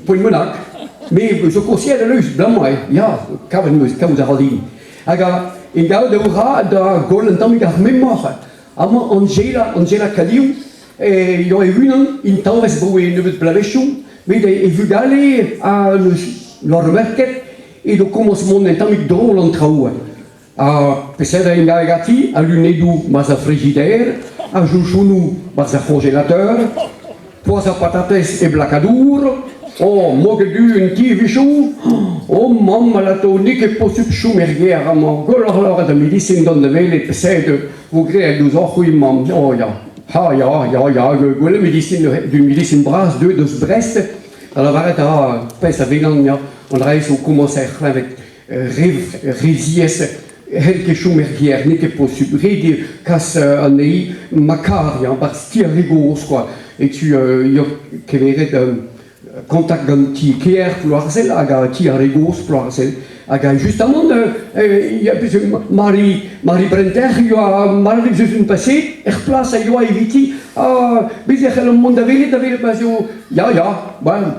pour une menace. Mais je considère le blanc, ja, causa radin. Aga, in gau de ura da golen tamig ar mémoire. Ama Angela Caliu, il aurait vu in taures boue nevet blavechou, mais il vu gale à leur market et le commencement d'un tamig drôle en traoua. A pesera in gagati, a lunedou mas a frigidaire, a jouchounou mas a congélateur, pois a patates e blacadour. Oh, mogedu un ti vichou. Oh, mamma la tonique est possible chou merguer à mon golor de médecine dans le vele pesede vous gré deux ochui mam. Oh ya. Ha ya, le médecine du médecine brasse de Brest. Alors arrête à pes à Vénan, on reste au commencer avec résies quelque chou merguer n'est que possible. Rédi casse un ei macaria parce qu'il rigos quoi. Et tu yo que verrait contact ganti kier ploarzel aga ti regos ploarzel aga justement il y a Marie Brenter il y a Marie juste une passé place il y a évité bizarre le monde avait basio ya ben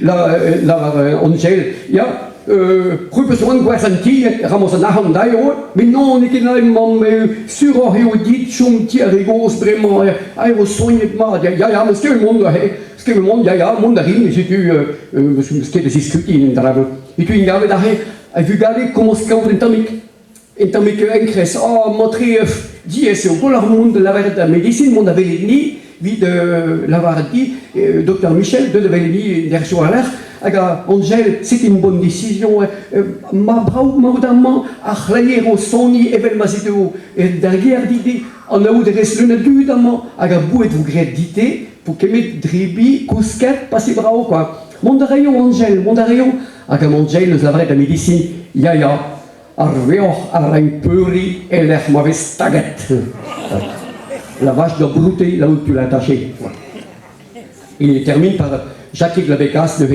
la Angel ya besoin de guardanti ramos na handaio mais non on est là sur oriodit chum ti regos vraiment ai vos soigner ya monsieur le monde ce que le monde ya monde arrive mais tu ce que des discuter in dravo et tu ingave da ai vu garder comment ce qu'on entamic incres montrer dies au leur monde la verdade médecine monde avait ni vie de Lavardi, docteur Michel de Velini d'Ersoaler. Aga Angel, c'est une bonne décision. Ma brau maudamment a chlayer au soni evel mazideo derrière d'idée en a ou de restlune dudamment aga bou et vous gredité pour que met dribi cousquet passer bravo quoi. Mondareyo Angel, mondareyo aga Angel le zavret de médecine ya arveo arampuri et l'air mauvais staget. La vache doit brouter là où tu l'as attachée. Il termine par Jacques de la Bécasse de